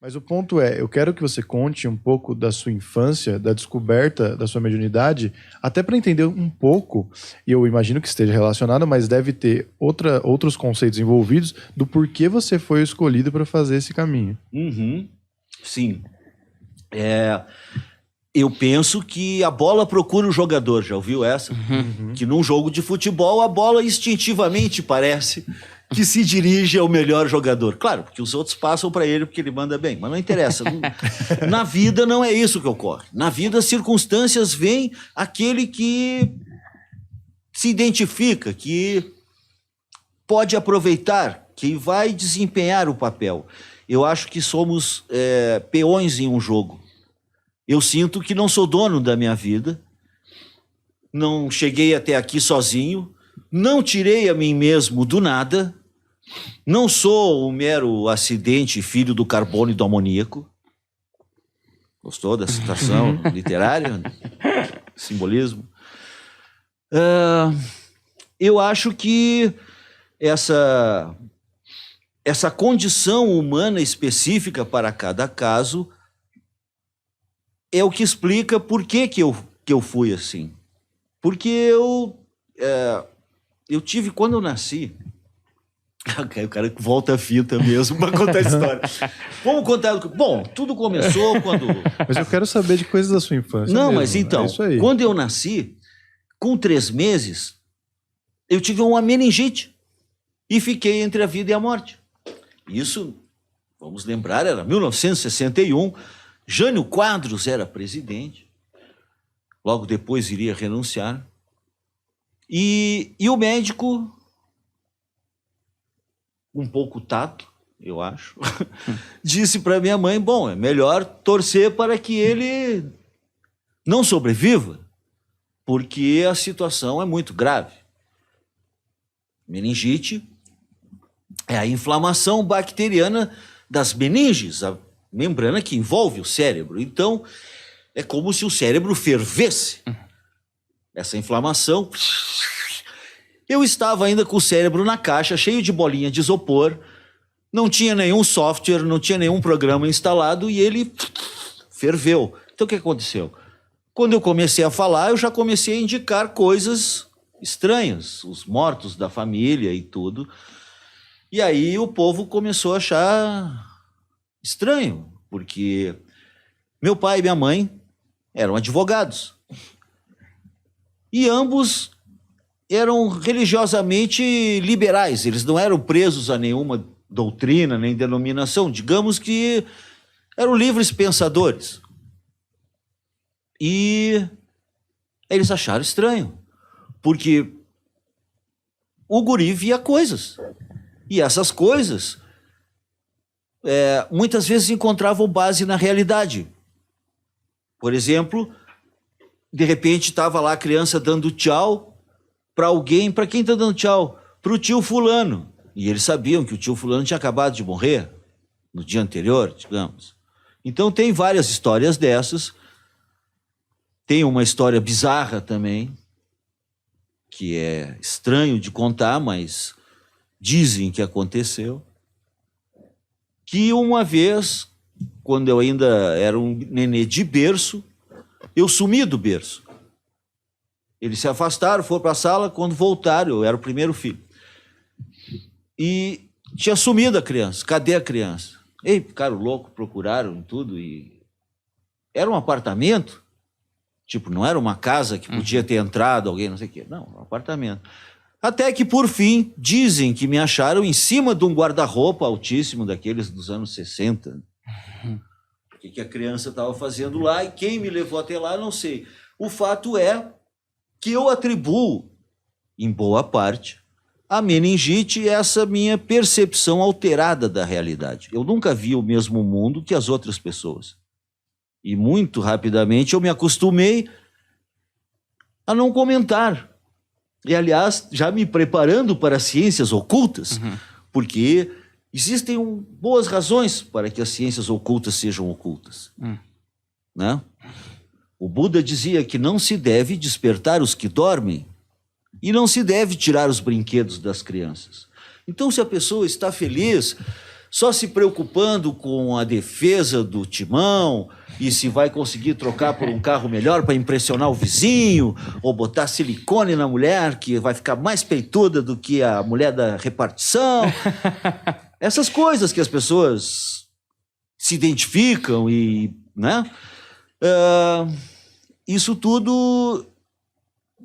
Mas o ponto é, eu quero que você conte um pouco da sua infância, da descoberta da sua mediunidade, até para entender um pouco, e eu imagino que esteja relacionado, mas deve ter outros conceitos envolvidos do porquê você foi escolhido para fazer esse caminho. Uhum. Sim. Eu penso que a bola procura o jogador, já ouviu essa? Uhum. Que num jogo de futebol a bola instintivamente parece que se dirige ao melhor jogador. Claro, porque os outros passam para ele porque ele manda bem, mas não interessa. Na vida não é isso que ocorre. Na vida as circunstâncias vêm aquele que se identifica, que pode aproveitar, que vai desempenhar o papel. Eu acho que somos peões em um jogo. Eu sinto que não sou dono da minha vida, não cheguei até aqui sozinho, não tirei a mim mesmo do nada, não sou um mero acidente filho do carbono e do amoníaco. Gostou da citação literária? Simbolismo? Eu acho que essa condição humana específica para cada caso é o que explica por que eu fui assim. Porque eu tive, quando eu nasci... O cara volta a fita mesmo para contar a história. Vamos contar... Bom, tudo começou quando... Mas eu quero saber de coisas da sua infância. Não, mesmo. mas então, É isso aí. quando eu nasci, com 3 meses, eu tive uma meningite e fiquei entre a vida e a morte. Isso, vamos lembrar, era 1961... Jânio Quadros era presidente, logo depois iria renunciar, e o médico, um pouco tato, eu acho, disse para minha mãe, bom, é melhor torcer para que ele não sobreviva, porque a situação é muito grave. Meningite é a inflamação bacteriana das meninges, a membrana que envolve o cérebro. Então, é como se o cérebro fervesse. Essa inflamação... Eu estava ainda com o cérebro na caixa, cheio de bolinha de isopor, não tinha nenhum software, não tinha nenhum programa instalado e ele ferveu. Então, o que aconteceu? Quando eu comecei a falar, eu já comecei a indicar coisas estranhas, os mortos da família e tudo. E aí o povo começou a achar... estranho, porque meu pai e minha mãe eram advogados. E ambos eram religiosamente liberais, eles não eram presos a nenhuma doutrina, nem denominação, digamos que eram livres pensadores. E eles acharam estranho, porque o guri via coisas, e essas coisas... muitas vezes encontravam base na realidade. Por exemplo, de repente estava lá a criança dando tchau para alguém. Para quem está dando tchau? Para o tio fulano. E eles sabiam que o tio fulano tinha acabado de morrer no dia anterior, digamos. Então tem várias histórias dessas. Tem uma história bizarra também, que é estranho de contar, mas dizem que aconteceu. Que uma vez, quando eu ainda era um nenê de berço, eu sumi do berço. Eles se afastaram, foram para a sala, quando voltaram, eu era o primeiro filho. E tinha sumido a criança. Cadê a criança? Ei, ficaram loucos, procuraram tudo e... Era um apartamento, tipo, não era uma casa que podia ter entrado alguém, não sei o quê. Não, um apartamento. Até que, por fim, dizem que me acharam em cima de um guarda-roupa altíssimo, daqueles dos anos 60. O que a criança estava fazendo lá e quem me levou até lá, não sei. O fato é que eu atribuo, em boa parte, a meningite essa minha percepção alterada da realidade. Eu nunca vi o mesmo mundo que as outras pessoas. E muito rapidamente eu me acostumei a não comentar. E, aliás, já me preparando para as ciências ocultas, porque existem boas razões para que as ciências ocultas sejam ocultas. Né? O Buda dizia que não se deve despertar os que dormem e não se deve tirar os brinquedos das crianças. Então, se a pessoa está feliz, só se preocupando com a defesa do timão e se vai conseguir trocar por um carro melhor para impressionar o vizinho, ou botar silicone na mulher que vai ficar mais peituda do que a mulher da repartição. Essas coisas que as pessoas se identificam e, né? Isso tudo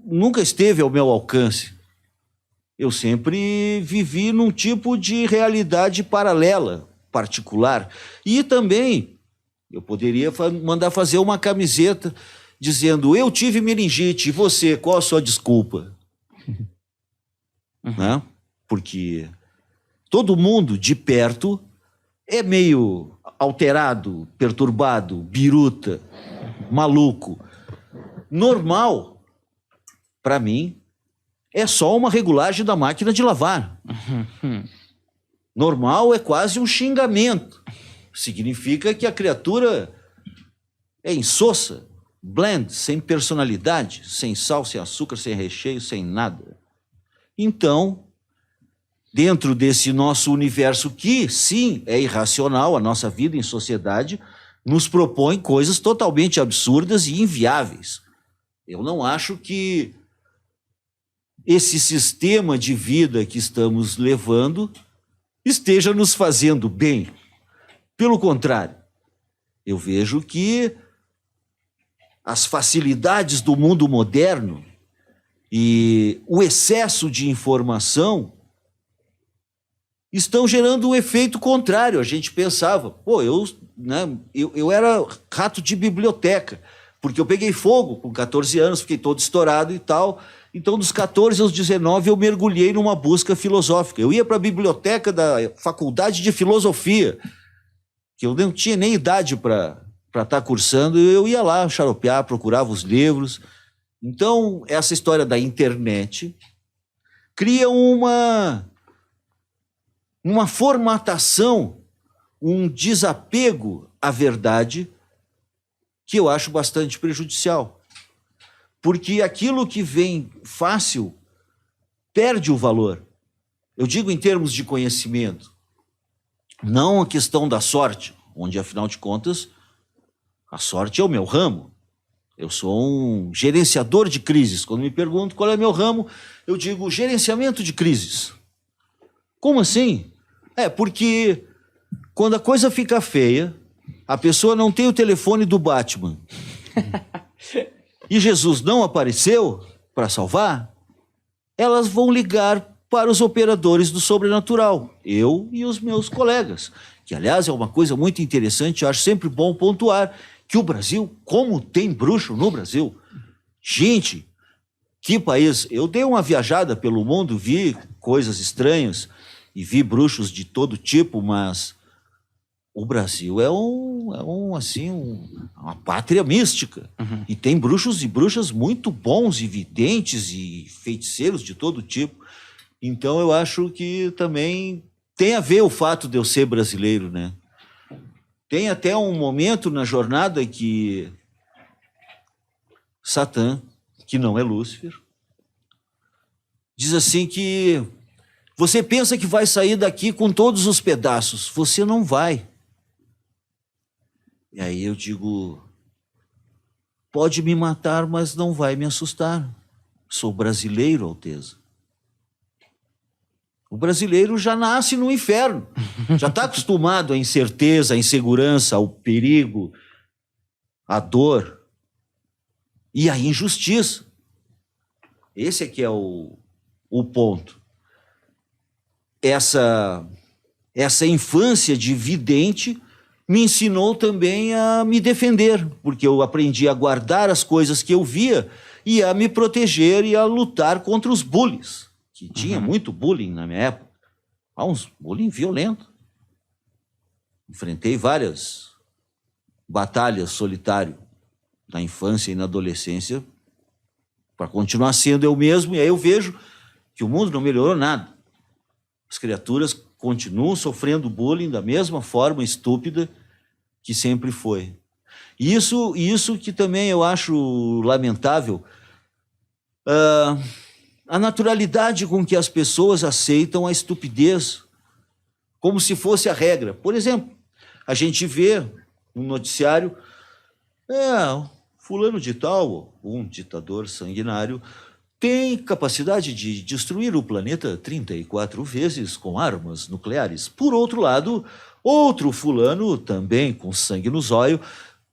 nunca esteve ao meu alcance. Eu sempre vivi num tipo de realidade paralela, particular. E também eu poderia mandar fazer uma camiseta dizendo: eu tive meningite, e você, qual a sua desculpa? Né? Porque todo mundo de perto é meio alterado, perturbado, biruta, maluco. Normal, para mim, é só uma regulagem da máquina de lavar. Normal é quase um xingamento. Significa que a criatura é insossa, bland, sem personalidade, sem sal, sem açúcar, sem recheio, sem nada. Então, dentro desse nosso universo que, sim, é irracional, a nossa vida em sociedade nos propõe coisas totalmente absurdas e inviáveis. Eu não acho que esse sistema de vida que estamos levando esteja nos fazendo bem. Pelo contrário, eu vejo que as facilidades do mundo moderno e o excesso de informação estão gerando um efeito contrário. A gente pensava, eu era rato de biblioteca, porque eu peguei fogo com 14 anos, fiquei todo estourado e tal. Então, dos 14 aos 19, eu mergulhei numa busca filosófica. Eu ia para a biblioteca da Faculdade de Filosofia, que eu não tinha nem idade para estar cursando, eu ia lá xaropear, procurava os livros. Então, essa história da internet cria uma formatação, um desapego à verdade que eu acho bastante prejudicial. Porque aquilo que vem fácil perde o valor. Eu digo em termos de conhecimento, não a questão da sorte, onde, afinal de contas, a sorte é o meu ramo. Eu sou um gerenciador de crises. Quando me perguntam qual é o meu ramo, eu digo gerenciamento de crises. Como assim? Porque quando a coisa fica feia, a pessoa não tem o telefone do Batman e Jesus não apareceu para salvar, elas vão ligar para os operadores do sobrenatural, eu e os meus colegas, que, aliás, é uma coisa muito interessante. Eu acho sempre bom pontuar que o Brasil, como tem bruxo no Brasil, gente, que país. Eu dei uma viajada pelo mundo, vi coisas estranhas e vi bruxos de todo tipo, mas o Brasil é uma pátria mística. Uhum. E tem bruxos e bruxas muito bons e videntes e feiticeiros de todo tipo. Então eu acho que também tem a ver o fato de eu ser brasileiro, né? Tem até um momento na jornada que Satã, que não é Lúcifer, diz assim que você pensa que vai sair daqui com todos os pedaços. Você não vai. E aí eu digo, pode me matar, mas não vai me assustar. Sou brasileiro, Alteza. O brasileiro já nasce no inferno. Já está acostumado à incerteza, à insegurança, ao perigo, à dor e à injustiça. Esse é que é o ponto. Essa infância de vidente me ensinou também a me defender, porque eu aprendi a guardar as coisas que eu via e a me proteger e a lutar contra os bullies, que tinha muito bullying na minha época. Uns bullying violento. Enfrentei várias batalhas solitário na infância e na adolescência para continuar sendo eu mesmo, e aí eu vejo que o mundo não melhorou nada. As criaturas continuam sofrendo bullying da mesma forma estúpida que sempre foi. Isso que também eu acho lamentável, a naturalidade com que as pessoas aceitam a estupidez como se fosse a regra. Por exemplo, a gente vê um noticiário, fulano de tal, um ditador sanguinário, tem capacidade de destruir o planeta 34 vezes com armas nucleares. Por outro lado, outro fulano, também com sangue no zóio,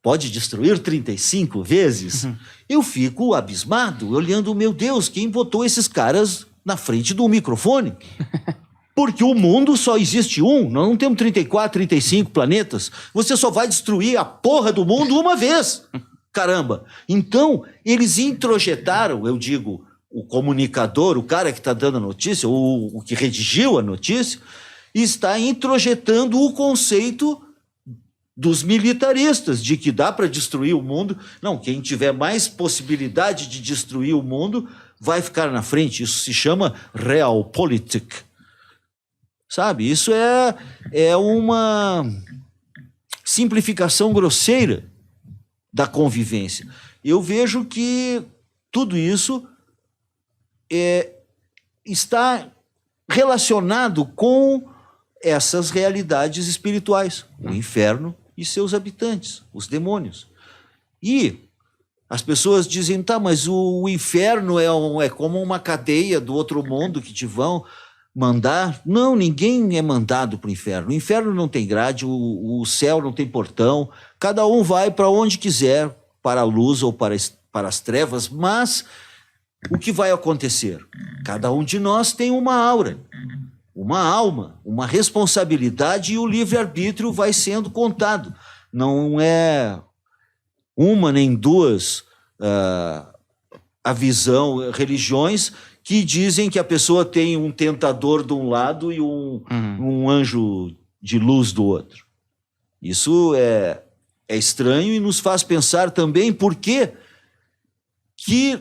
pode destruir 35 vezes. Eu fico abismado, olhando, meu Deus, quem botou esses caras na frente do microfone? Porque o mundo só existe um, nós não temos 34, 35 planetas. Você só vai destruir a porra do mundo uma vez. Caramba. Então, eles introjetaram, eu digo, o comunicador, o cara que está dando a notícia, o que redigiu a notícia, está introjetando o conceito dos militaristas, de que dá para destruir o mundo. Não, quem tiver mais possibilidade de destruir o mundo vai ficar na frente. Isso se chama realpolitik. Sabe? Isso é uma simplificação grosseira da convivência. Eu vejo que tudo isso está relacionado com essas realidades espirituais, o inferno e seus habitantes, os demônios. E as pessoas dizem, tá, mas o inferno é como uma cadeia do outro mundo que te vão mandar. Não, ninguém é mandado para o inferno. O inferno não tem grade, o céu não tem portão, cada um vai para onde quiser, para a luz ou para as trevas, mas o que vai acontecer? Cada um de nós tem uma aura, uma alma, uma responsabilidade, e o livre-arbítrio vai sendo contado. Não é uma nem duas religiões que dizem que a pessoa tem um tentador de um lado e um anjo de luz do outro. Isso é estranho e nos faz pensar também por que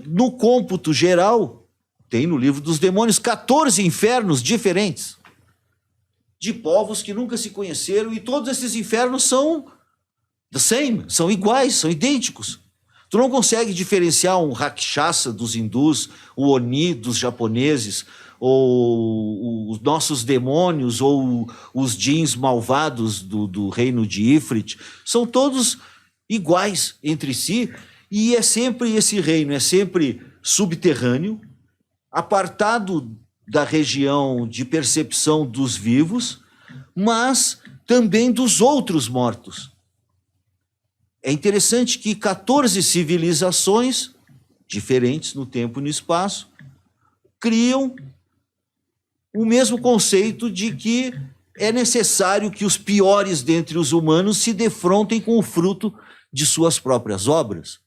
no cômputo geral, tem no livro dos demônios 14 infernos diferentes, de povos que nunca se conheceram, e todos esses infernos são the same, são iguais, são idênticos. Tu não consegue diferenciar um Rakshasa dos hindus, o Oni dos japoneses, ou os nossos demônios, ou os djinns malvados do reino de Ifrit. São todos iguais entre si, e é sempre esse reino, é sempre subterrâneo, apartado da região de percepção dos vivos, mas também dos outros mortos. É interessante que 14 civilizações, diferentes no tempo e no espaço, criam o mesmo conceito de que é necessário que os piores dentre os humanos se defrontem com o fruto de suas próprias obras.